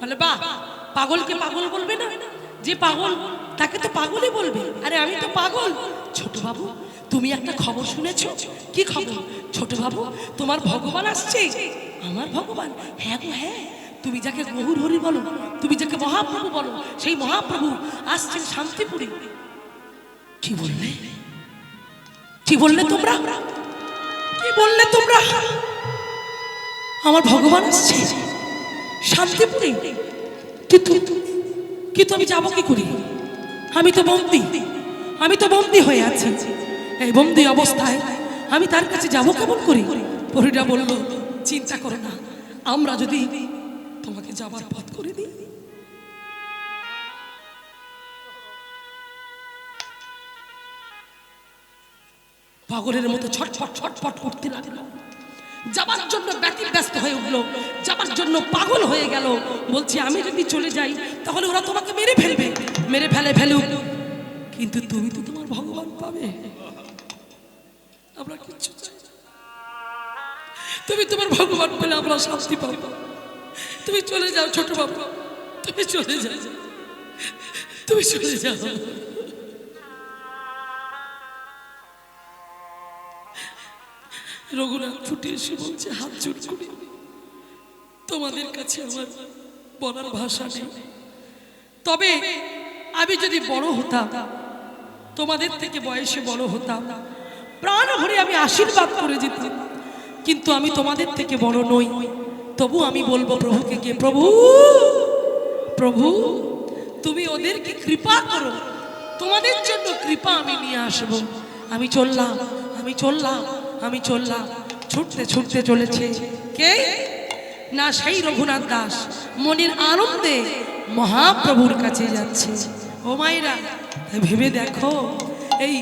বলে বাহ, পাগলকে পাগল বলবে না? যে পাগল তাকে তো পাগলই বলবে। আরে আমি তো পাগল। ছোট বাবু, তুমি একটা খবর শুনেছো? কি খবর? ছোট বাবু, তোমার ভগবান আসছে। আমার ভগবান? হ্যাঁ গো হ্যাঁ। তুমি যাকে গহুর হরি বলো, তুমি যাকে মহাপ্রভু বলো, সেই মহাপ্রভু আসছেন শান্তিপুরে। কি বললে? কি বললে তোমরা? কি বললে তোমরা? আমার ভগবান আসছে শান্তিপুরে? কিন্তু আমি যাবো কি করি? আমি তো বন্দী হয়ে আছি। এই বন্দী অবস্থায় আমি তার কাছে যাবো কেমন করি? পরীরা বলল, চিন্তা করো না, আমরা যদি তোমাকে যাবার পথ করে দিই। পাগলের মতো ছটফট ছটফট করতে লাগলো, যাবার জন্য ব্যতিব্যস্ত হয়ে উঠলো, যাবার জন্য পাগল হয়ে গেল। বলছি আমি যদি চলে যাই তাহলে ওরা তোমাকে মেরে ফেলবে। মেরে ফেলুক, কিন্তু তুমি তো তোমার ভগবান পাবে। আমরা কিচ্ছু চাই না, তুমি তোমার ভগবান পেলে আমরা শান্তি পাবো। তুমি চলে যাও ছোট বাবু, তুমি চলে যাও, তুমি চলে যাও। রঘুনাথ ফুটে এসে বলছে, হাত জোড় করি, তোমাদের কাছে আমার বলার ভাষা নেই। তবে আমি যদি বড় হতাম, তোমাদের থেকে বয়সে বড় হতাম, প্রাণ ভরে আমি আশীর্বাদ করে যেতাম, কিন্তু আমি তোমাদের থেকে বড় নই। তবু আমি বলবো প্রভুকে গিয়ে, প্রভু প্রভু তুমি ওদেরকে কৃপা করো, তোমাদের জন্য কৃপা আমি নিয়ে আসবো। আমি চললাম, আমি চললাম, আমি চললাম। ছুটতে ছুটতে চলেছে কে না, সেই রঘুনাথ দাস মনের আনন্দে মহাপ্রভুর কাছে যাচ্ছে। ও মায়েরা, ভেবে দেখো, এই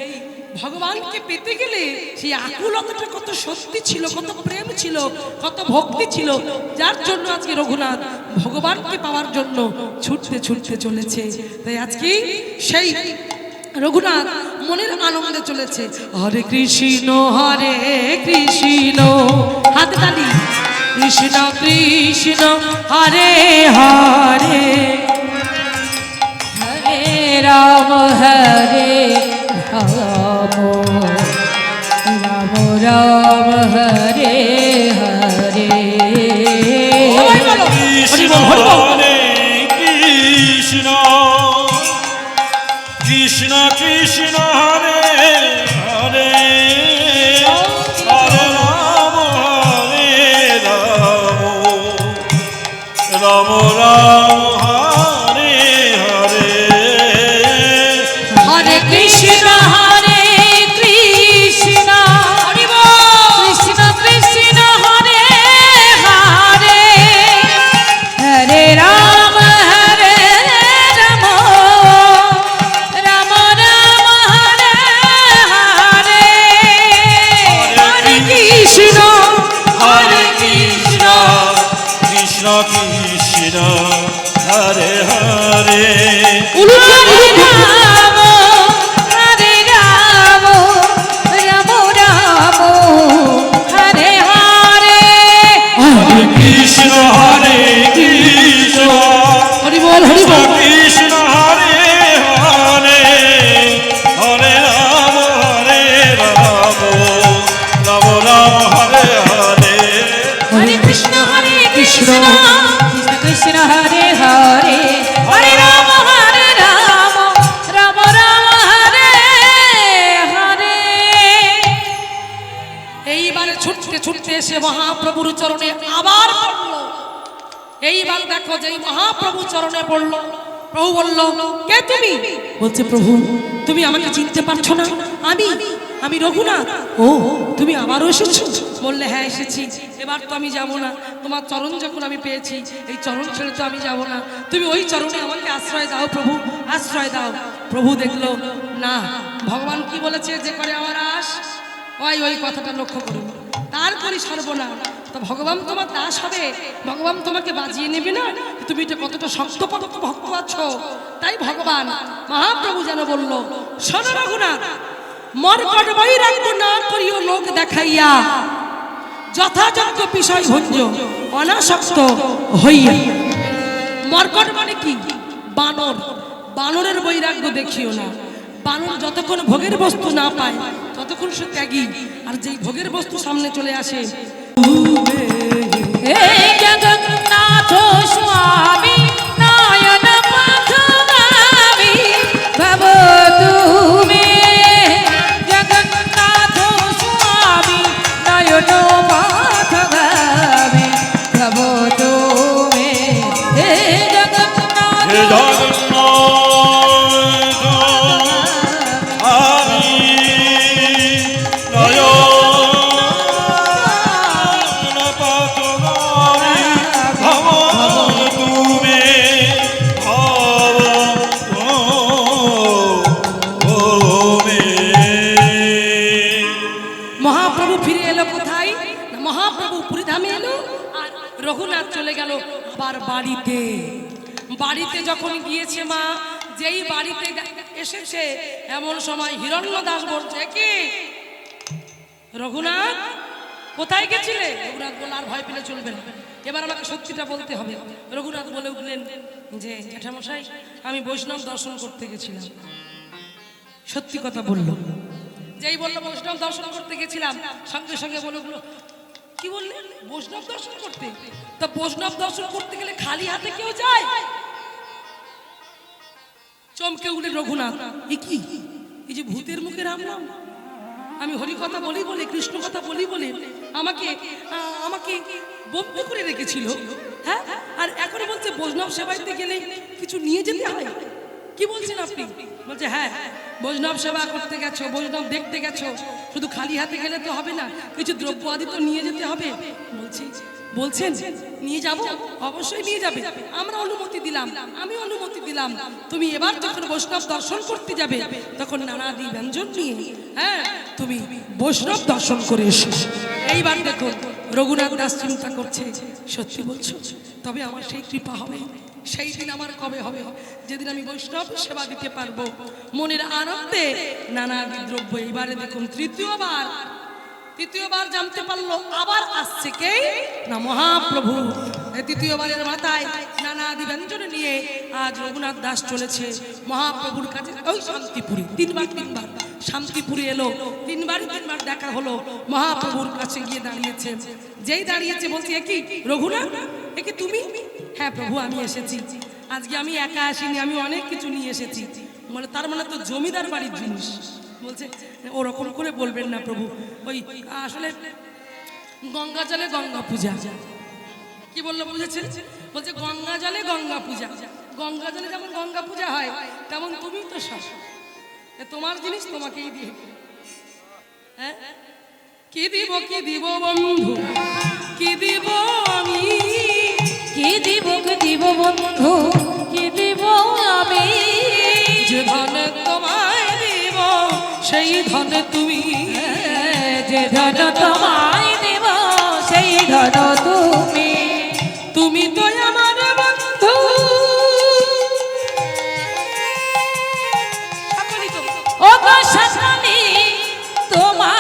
ভগবানকে পেতে গেলে সেই আকুলতাটা কত সত্যি ছিল, কত প্রেম ছিল, কত ভক্তি ছিল, যার জন্য আজকে রঘুনাথ ভগবানকে পাওয়ার জন্য ছুটতে ছুটতে চলেছে। তাই আজকে সেই রঘুনাথ মনের আনন্দে চলেছে। হরে কৃষ্ণ হাত তালি, কৃষ্ণ কৃষ্ণ হরে হরে, হরে রাম রাম রাম হরে হরে। কৃষ্ণ কৃষ্ণ কৃষ্ণ কৃষ্ণ হরে হরে, হরে রাম রাম রাম হরে হরে। হরে কৃষ্ণ কৃষ্ণ কৃষ্ণ হরে হরে, হরে রাম রাম রাম হরে হরে। হরে কৃষ্ণ কৃষ্ণ কৃষ্ণ হরে হরে, হরে রাম রাম রাম হরে হরে। হরে কৃষ্ণ হরি বল হরি বল। কৃষ্ণ হরে হরে, হরে রাম রাম রাম হরে হরে। হরে কৃষ্ণ কৃষ্ণ কৃষ্ণ হরে হরে, হরে রাম রাম রাম হরে হরে। এইবারে ছুটতে ছুটতে এসে মহাপ্রভুর চরণে আবার পড়ল। এইবার দেখো, যে মহাপ্রভু চরণে পড়ল, প্রভু বলল, কে তুমি? বলছে, প্রভু তুমি আমাকে চিনতে পারছো না? আমি রঘুনাথ। ও, তুমি আবারও এসেছো? বললে, হ্যাঁ এসেছি। এবার তো আমি যাব না, তোমার চরণ যখন আমি পেয়েছি, এই চরণ ছেড়ে তো আমি যাব না। তুমি ওই চরণে আমাকে আশ্রয় দাও প্রভু, আশ্রয় দাও। প্রভু দেখলো না, ভগবান কি বলেছে, যে করে আমার আশ, ওই কথাটা লক্ষ্য করুন। তারপরে সর্বনাম, তো ভগবান তোমার দাস হবে, ভগবান তোমাকে বাজিয়ে নেবে না, তুমি এটা কতটা শক্তপোক্ত ভক্ত আছো। তাই ভগবান মহাপ্রভু যেন বলল, শোনো রঘুনাথ, মর্কট বৈরাগ্য না করিও লোক দেখাইয়া, যথাযোগ্য বিষয় ভঞ্জ অনাসক্ত হইয়া। মর্কট মানে কি? বানর। বানরের বৈরাগ্য দেখিও না। বানর যতক্ষণ ভোগের বস্তু না পায় ততক্ষণ সে ত্যাগী, আর যেই ভোগের বস্তু সামনে চলে আসে, হে জগন্নাথ স্বামী নয়ন পথগামী ভব তুমি, জগন্নাথ স্বামী নয়ন পথগামী ভব তুমি, হে জগন্নাথ হে জগন্নাথ আমি নয়ন পথগামী ভব তুমি, ভব তুমি। মহাপ্রভু ফিরে এলো কোথায়? না, মহাপ্রভু পুরীধামে এলো আর রঘুনাথ চলে গেল আবার বাড়িতে। বাড়িতে যখন গিয়েছে মা, যেই বাড়িতে এসেছে এমন সময় হিরণ্যদাস বলছে, কি রঘুনাথ কোথায় গেছিলে? রঘুনাথ বলল, আর ভয় পেলে চলবে না, এবার আমাকে সত্যিটা বলতে হবে। রঘুনাথ বলে উঠলেন যে জ্যাঠামশাই, আমি বৈষ্ণব দর্শন করতে গেছিলাম। সত্যি কথা বলল। যেই বললো বৈষ্ণব দর্শন করতে গেছিলাম, সঙ্গে সঙ্গে বলে উঠলো, কি বললেন? বৈষ্ণব দর্শন করতে? তা বৈষ্ণব দর্শন করতে গেলে খালি হাতে কেউ যায়? চমকে উঠলেন রঘুনাথ, এ কি? এই যে ভূতের মুখে রাম নাম, আমি হরি কথা বলি বলে, কৃষ্ণ কথা বলি বলে আমাকে আমাকে বন্দি করে রেখেছিল, হ্যাঁ? আর এখন বলছে বৈষ্ণব সেবাইতে গেলে কিছু নিয়ে যেতে হয়। কি বলছেন আপনি? বলছে হ্যাঁ, বৈষ্ণব সেবা করতে গেছো, বৈষ্ণব দেখতে গেছো, শুধু খালি হাতে গেলে তো হবে না, কিছু দ্রব্য আদি তো নিয়ে যেতে হবে। বলছেন নিয়ে যাব, অবশ্যই নিয়ে যাবে, আমরা অনুমতি দিলাম, আমি অনুমতি দিলাম। তুমি এবার যখন বৈষ্ণব দর্শন করতে যাবে তখন নানাদি ব্যঞ্জন নিয়ে, হ্যাঁ, তুমি বৈষ্ণব দর্শন করে এসো। এইবার দেখো রঘুনাথ দাস চিন্তা করছে, সত্যি বলছো? তবে আমার সেই কৃপা হবে, সেই দিন আমার কবে হবে? যেদিন আমি বৈষ্ণব সেবা দিতে পারবো মনের আনন্দে নানাদি দ্রব্য। এবারে দেখুন তৃতীয়বার জানতে পারলো আবার আসছে কে? না, মহাপ্রভু। তৃতীয়বারের মাথায় নানাদি ব্যঞ্জন নিয়ে আজ রঘুনাথ দাস চলেছে মহাপ্রভুর কাছে, ওই শান্তিপুরে। তিনবার শান্তিপুরে এলো, তিনবার দেখা হলো, মহাপ্রভুর কাছে গিয়ে দাঁড়িয়েছে। যেই দাঁড়িয়েছে বলছে, এ কি রঘুনাথ, এ কি তুমি? হ্যাঁ প্রভু, আমি এসেছি। আজকে আমি একা আসিনি, আমি অনেক কিছু নিয়ে এসেছি। বলে, তার মানে তো জমিদার বাড়ির জিনিস। বলছে, ওরকম করে বলবেন না প্রভু, ওই আসলে গঙ্গা জলে গঙ্গা পূজা। কি বললো বুঝেছেন? বলছে গঙ্গা জলে গঙ্গা পূজা। গঙ্গা জলে যেমন গঙ্গা পূজা হয় তেমন তুমি তো শাসক, তোমার জিনিস তোমাকেই দিয়ে। হ্যাঁ, কি দিব বন্ধু, কি দিব আমি, কি দিব বন্ধু, কি দিব আমি, যে ধনে তোমায় দিব সেই ধনে তুমি, যে ধন তোমায় দেব সেই ধন তুমি, তুমি তো আমার বন্ধু। ও গো সকলে তোমার,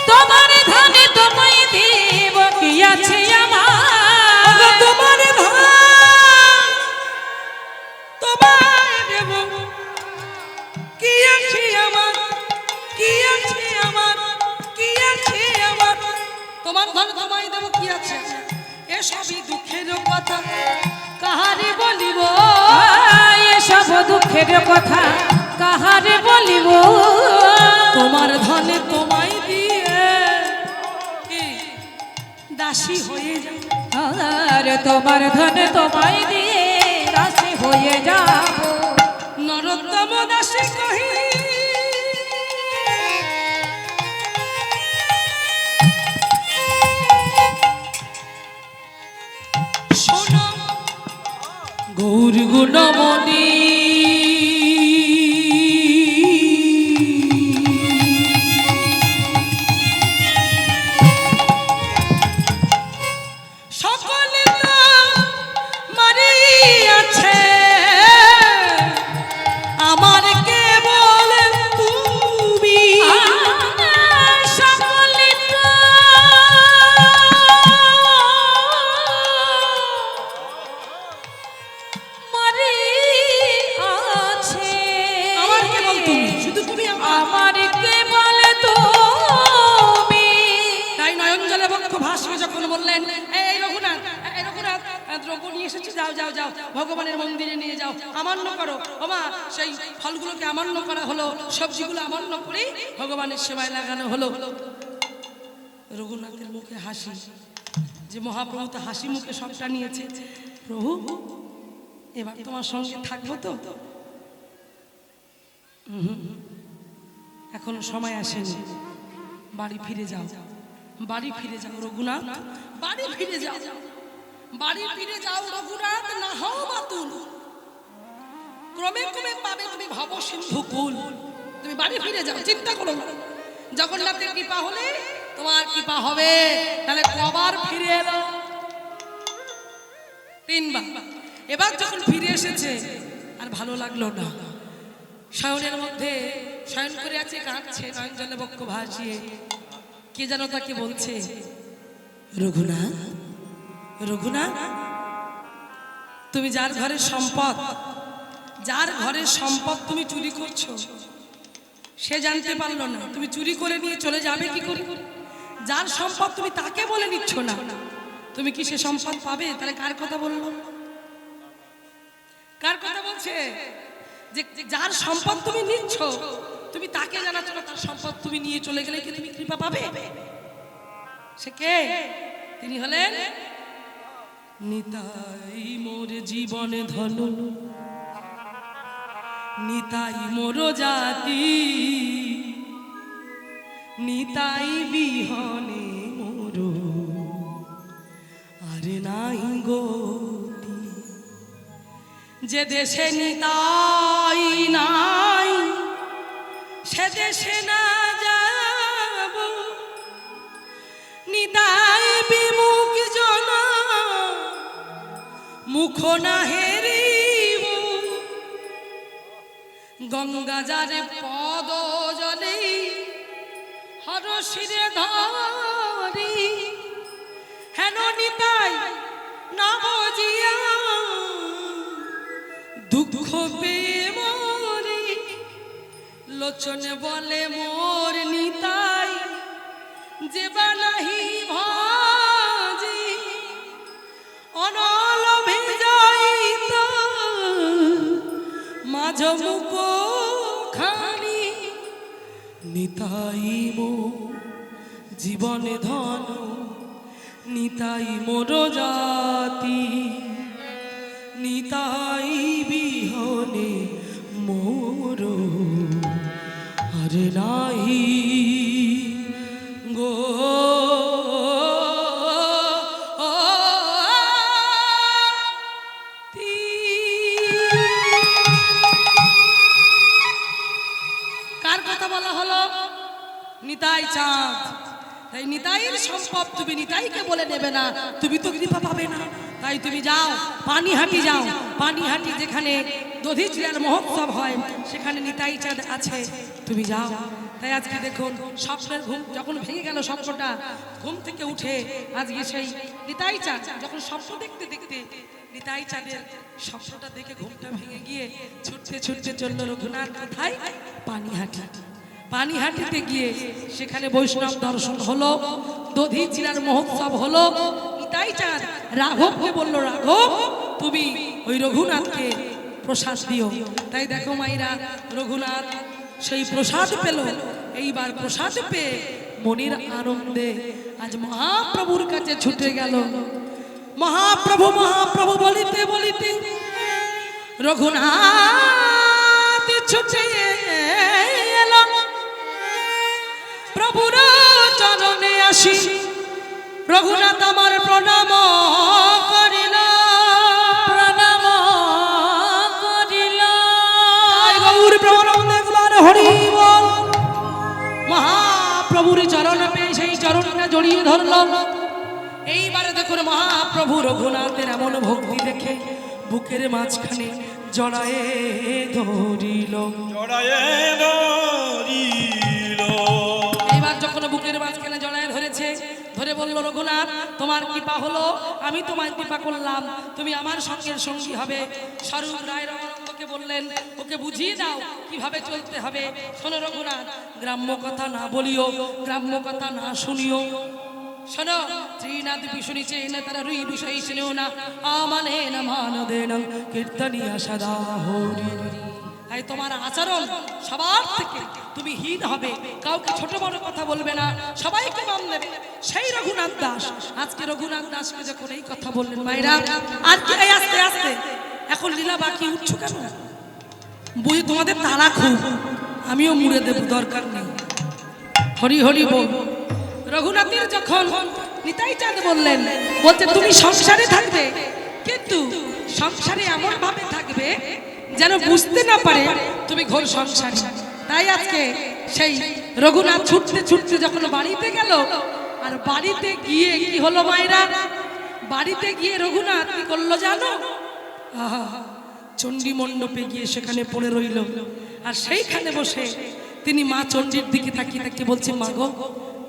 তোমার ধনে তোমায় দেব কি আছে আমার, তোমার তোমায় দেব কি আছে আমার, কি আছে আমার, কি আছে আমার। তোমার ধন তোমায় দেব কি আছে? এসবই দুঃখের কথা কাহারে বলিব, এসব দুঃখের কথা কাহারে বলিব, তোমার ধনে তোমায় দিয়ে কি দাসী হয়ে যায়। আর তোমার ধনে তোমায় দিয়ে দাসী হয়ে যাব, নরোত্তম দাসী কহি শোনো গৌর গুণমণি, সকলে তো মারিয়াছে আমার কেবল এসেছো, যাও যাও যাও ভগবানের মন্দিরে নিয়ে যাও, আমান্য করো। ওমা সেই ফলগুলোকে আমান্য করা হলো, সবজিগুলো আমান্য করে ভগবানের সেবায় লাগানো হলো। রঘুনাথের মুখে হাসি, যে মহাপ্রভু তো হাসি মুখে সবটা নিয়েছে। প্রভু এবার তোমার সঙ্গে থাকবো তো? এখনো সময় আসেনি, বাড়ি ফিরে যাও, বাড়ি ফিরে যাও রঘুনাথ, বাড়ি ফিরে যাও, বাড়ি ফিরে যাও রঘুনাথ, না হও বাতুল, ক্রমে ক্রমে পাবে তুমি ভব সিন্ধু কুল। তুমি বাড়ি ফিরে যাও, চিন্তা করো না, জগন্নাথের কৃপা হলে তোমার কৃপা হবে। তাহলে কবার ফিরে এলো? 3 বার। এবার যখন ফিরে এসেছে আর ভালো লাগলো না, শয়নের মধ্যে শয়ন করে আছে, কাঁদছে, নয়ন জলে বক্ষ ভাসিয়ে। কে যেন তাকে বলছে, রঘুনাথ, রঘুনাথ, তুমি যার ঘরের সম্পদ, যার ঘরের সম্পদ তুমি চুরি করছো, সে জানতে পারলো না, তুমি চুরি করে নিয়ে চলে যাবে কি করে? যার সম্পদ তুমি তাকে বলে নিচ্ছ না, তুমি কি সে সম্পদ পাবে? তাহলে কার কথা বললো? কার কথা বলছে? যে যার সম্পদ তুমি নিচ্ছ, তুমি তাকে জানাচ্ছ না, তার সম্পদ তুমি নিয়ে চলে গেলে কি তুমি কৃপা পাবে? সে কে? তিনি হলেন নিতাই মোর জীবন ধন, নিতাই মোর জাতি, নিতাই বিহনে মোর আরে নাই গতি। যে দেশে নিতাই নাই, সে দেশে না যাব, নিতাই বিমুখ জন মুখ না হেরিব। গঙ্গা যারে পদ জলে হরশিরে ধরি, হেন নিতাই না বুঝিয়া দুঃখ পেয়ে মরি। লোচনে বলে মোর নিতাই যে বানাহি ভাজি, অনল ভেজাইত মাঝ মুখ খানি। নিতাই মো জীবনে ধন, নিতাই মোর জাতি, নিতাই বিহনে মোর আরে নাহি গো। কার কথা বলা হলো? নিতাই চাঁদ। তাই নিতাইয়ের সম্পদ তুমি নিতাইকে বলে নেবে না, তুমি তো কৃপা পাবে না। তাই তুমি যাও পানিহাটি, যাও পানিহাটি, যেখানে দধিচিরার মহোৎসব হয়, সেখানে নিতাই চাঁদ আছে, তুমি যাও। তাই আজকে দেখুন, স্বপ্নের ঘুম যখন ভেঙে গেল, স্বপ্নটা ঘুম থেকে উঠে আজকে সেই নিতাই চাঁদ যখন স্বপ্ন দেখতে দেখতে নিতাই চাঁদের স্বপ্নটা দেখে ঘুমটা ভেঙে গিয়ে ছুটতে ছুটতে চলল রঘুনাথ কোথায়? পানিহাটি। পানিহাটিতে গিয়ে সেখানে বৈষ্ণব দর্শন হলো, দধিচিরার মহোৎসব হলো। নিতাই চাঁদ রাঘবকে বলল, রাঘব তুমি ওই রঘুনাথকে প্রসাদ দিও। তাই দেখো মাইরা, রঘুনাথ সেই প্রসাদ পেল। এইবার প্রসাদ পেয়ে মনির আনন্দে আজ মহাপ্রভুর কাছে ছুটে গেল। মহাপ্রভু মহাপ্রভু বলিতে বলিতে রঘুনাথ ছুটে এলো। প্রভুর চরণে আসি রঘুনাথ আমার প্রণাম করিল, প্রণাম করিল। গৌর প্রণাম একবার হরি বল। মহাপ্রভুর চরণ পেয়ে সেই চরণটা জড়িয়ে ধরল। এইবারে দেখুন মহাপ্রভু রঘুনাথের এমন ভক্তি দেখে বুকের মাঝখানে জড়ায়ে ধরিল, জড়ায়ে ধরিল। এইবার যখন বুকের মাঝখানে জড়ায়ে ধরেছে, ধরে বলল, রঘুনাথ তোমার কৃপা হলো, আমি তোমায় কৃপা করলাম, তুমি আমার সঙ্গের সঙ্গী হবে। স্বরূপ রায় রমানন্দকে বললেন, ওকে বুঝিয়ে দাও কিভাবে চলতে হবে। শোনো রঘুনাথ, গ্রাম্য কথা না বলিও, গ্রাম্য কথা না শুনিও। শোনো, ত্রিনাথ বিষ্ণু চেন তারা রুই বিষয় শুনেও না আমানে না মানদেন কীর্তনিয়া সদা হরি। তাই তোমার আচরণ সবার থেকে তুমি হীন হবে, কাউকে ছোট বড় কথা বলবে না, সবাইকে মান দেবে। সেই রঘুনাথ দাস আজকে রঘুনাথ দাসকে যখন এই কথা বললেন, মায়েরা আর কি আস্তে আস্তে এখন লীলা বাকি উঠছো কেন? বুঝি তোমাদের তারা খুব, আমিও মুড়ে দেব, দরকার নেই। হরি হরি বল। রঘুনাথের যখন নিতাই চাঁদ বললেন, বলছে তুমি সংসারে থাকবে, কিন্তু সংসারে এমন ভাবে থাকবে যেন বুঝতে না পারে তুমি ঘোর সংসারী। তাই আজকে সেই রঘুনাথ ছুটতে ছুটতে যখন বাড়িতে গেল, আর বাড়িতে গিয়ে কি হলো মায়েরা? বাড়িতে গিয়ে রঘুনাথ কি করলো জানো? আহা, চণ্ডী মণ্ডপে গিয়ে সেখানে পড়ে রইল। আর সেইখানে বসে তিনি মা চণ্ডীর দিকে তাকিয়ে তাকিয়ে বলছে, মা গো,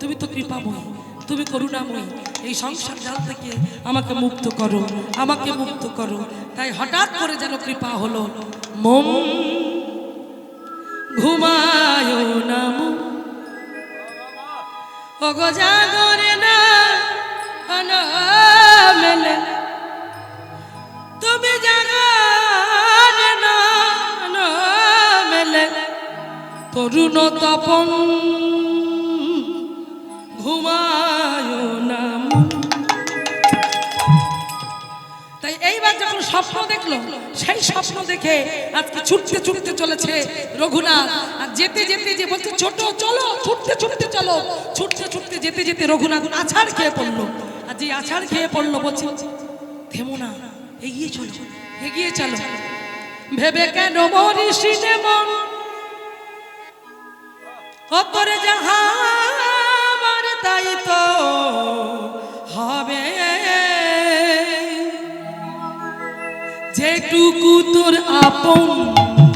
তুমি তো কৃপাময়ী, তুমি করুণাময়ী, এই সংসার জাল থেকে আমাকে মুক্ত করো, আমাকে মুক্ত করো। তাই হঠাৎ করে যেন কৃপা হলো, মম ঘুমায় না ওগো জাগরে না মেলে, তুমি জাগরে না মেলে, তরুণ তপন ঘুমায় না। তাই এইবার যখন স্বপ্ন দেখলো, সেই স্বপ্ন দেখে আজকে ছুটতে ছুটতে চলেছে রঘুনাথ। আর যেতে যেতে যে বলছে, ছোট চলো, ছুটতে ছুটতে চলো। ছুটতে ছুটতে যেতে যেতে রঘুনাথ আছাড় খেয়ে পড়লো। আর যে আছাড় খেয়ে পড়লো বলছে, থেমো না, এগিয়ে চলো, এগিয়ে চলো। ভেবে কেন মরিস নে মন, অপরে যাহা আমার তাই তো হবে। যেটুকু তোর আপন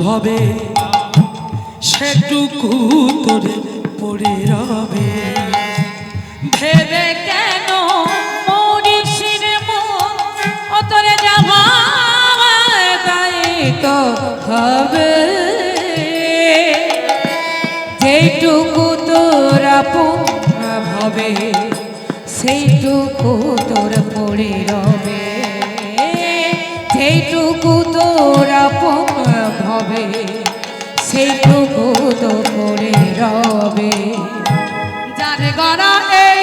হবে, সেটুকু তোর পড়ে রবে। ভেবে কেন মরিস রে মন, ও তোরে যাওয়া তাই তো হবে। যেটুকু তোর আপন হবে, সেইটুকু তোর পড়ে রবে। যেটুকু তোর আপন হবে, সেইটুকু তো পড়ে রবে। যার গড়া এই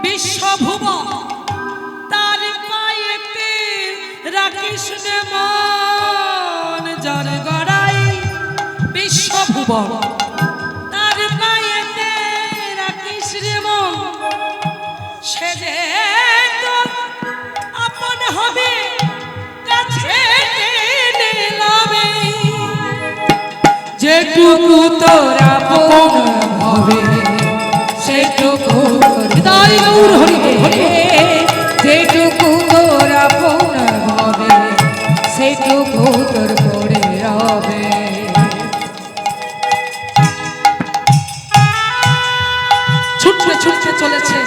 বিশ্বভুবন, তার পায়েতে রাখিস নে মন। যার গড়াই বিশ্বভুবন, তার পায়েতে রাখিস রে মন। সে যে তোর আপন হবে, কাছে টেনে লবে। যেটুকু তোর আপন হবে, সেটুকু হৃদয় গৌর হরি হরি। যেটুকু তোর আপন হবে, সেটুকু তোর পড়ে রবে। ছুটতে ছুটতে চলেছে।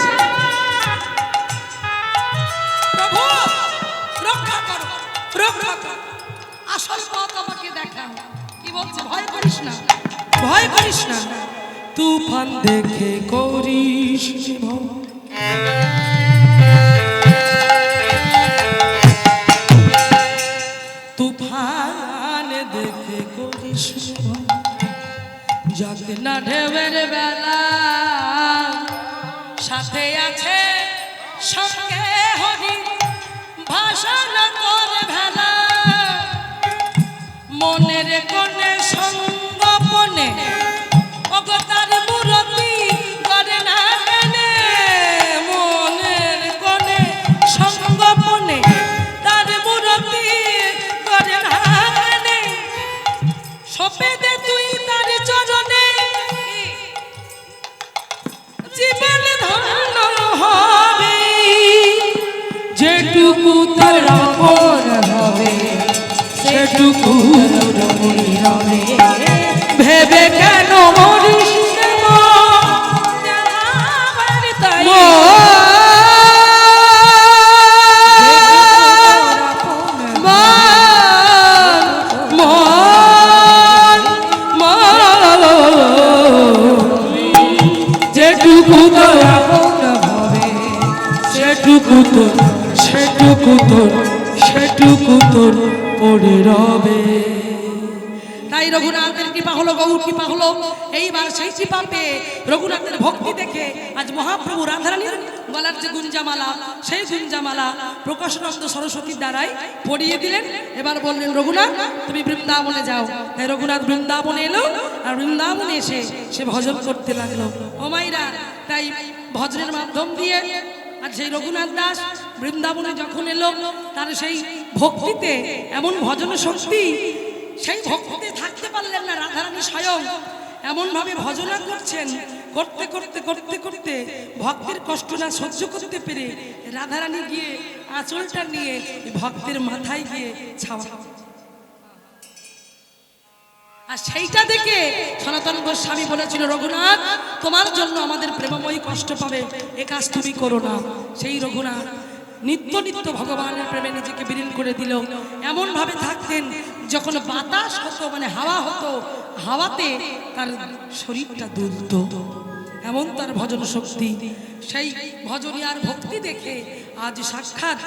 প্রভু রক্ষা করো, রক্ষা করো, আসল পথ আমাকে দেখাও। কি বলছে? ভয় করিস না, ভয় করিস না, তুফান দেখে করিস ভয়। তুফান দেখে করিস ভয়, যাক না ঢেউয়ের বেলা, সাথে আছে সঙ্গে হরি, ভাষা না তোর ভেলা। মনের কোণে সঙ্গপনে অগতার মূরতি করে না মেনে। মনের কোণে সঙ্গপনে তার মূরতি করে না মেনে। সপে দে তুই তার চরণে, জীবন ধন্য হবে। যেটুকু তার আপন হবে, সেটুকু রবে। ভেবে কেন মরিস নে মন, তাই যেটুকু তোর আপন হবে, তোর সেটুকু তোর পড়ে রবে। তাই রঘুনাথের কৃপা হলো, গৌর কৃপা হলো। এইবার সেই কৃপা পেয়ে রঘুনাথের ভক্তি দেখে আজ মহাপ্রভু রাধারানীর গলার যে গুঞ্জামালা, সেই গুঞ্জামালা প্রকাশানন্দ সরস্বতীর দ্বারাই পরিয়ে দিলেন। এবার বললেন, রঘুনাথ তুমি বৃন্দাবনে যাও। তাই রঘুনাথ বৃন্দাবনে এলো, আর বৃন্দাবনে এসে সে ভজন করতে লাগলো। ও মাইরা, তাই ভজনের মাধ্যম দিয়ে আর সেই রঘুনাথ দাস বৃন্দাবনে যখন এলো, তার সেই ভক্তিতে এমন ভজন শক্তি, সেই ভক্তিতে থাকতে পারলেন না। রাধারানী স্বয়ং এমন ভাবে ভজনা করছেন, করতে করতে করতে করতে ভক্তের কষ্ট না সহ্য করতে পেরে রাধারানী গিয়ে আঁচলটা নিয়ে ভক্তের মাথায় গিয়ে ছাওয়া। আর সেইটা দেখে সনাতন গোস্বামী বলেছিল, রঘুনাথ তোমার জন্য আমাদের প্রেমময়ী কষ্ট পাবে, এ কাজ তুমি করো না। সেই রঘুনাথ নিত্য নিত্য ভগবানের প্রেমে নিজেকে বিলীন করে দিল। এমন ভাবে থাকতেন, যখন বাতাস হতো মানে হাওয়া হতো, হাওয়াতে তার শরীরটা দুলতো, এমন তার ভজন শক্তি। সেই ভজনী আর ভক্তি দেখে আজ সাক্ষাৎ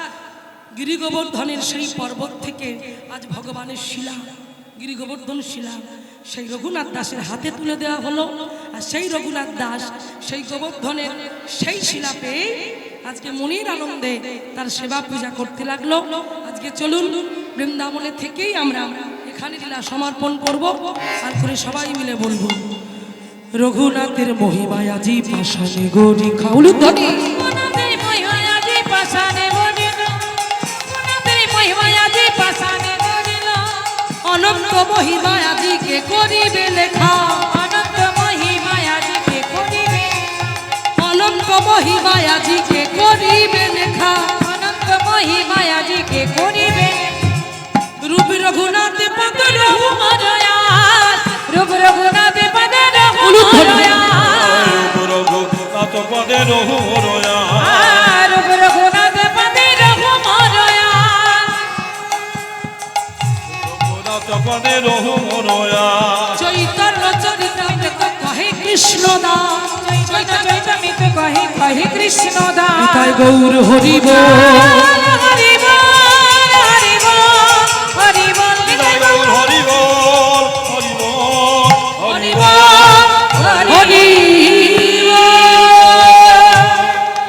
গিরি গোবর্ধনের সেই পর্বত থেকে আজ ভগবানের শিলা, গিরি গোবর্ধন শিলা সেই রঘুনাথ দাসের হাতে তুলে দেওয়া হলো। আর সেই রঘুনাথ দাস সেই গোবর্ধনের সেই শিলা পেয়ে আজকে মনির আনন্দে তার সেবা পূজা করতে লাগলো। আজকে চলুন বৃন্দাবনে থেকেই আমরা এখানে লীলা সমর্পণ করব, আর করে সবাই মিলে বলবো, রঘুনাথের মহিমায় আজি পাশানে গরি খাউল ধ্বনি, রঘুনাথের মহিমায় আজি পাশানে গড়িল, রঘুনাথের মহিমায় আজি পাশানে গড়িল, অনন্ত মহিমায় আজি কে করিবে লেখা, অনন্ত মহিমায় আজি কে করিবে, অনন্ত মহিমায় আজি কে করিবে লেখা, অনন্ত মহিমায় আজি কে করিবে, রূপ রঘুনাথ পদ রঘুমরয়াত, রূপ রঘুনাথ পদে রঘুমরয়াত, রঘুনাথ পদে রঘুরয়া, রূপ রঘুনাথ পদে রঘুমরয়াত, রঘুনাথ পদে রঘুরয়া। চৈতন্য চরিতামৃত কহে কৃষ্ণ দাস, চৈতন্য চরিতামৃত কহে কহে কৃষ্ণ দাস, তাই গৌর হরি বল, হরি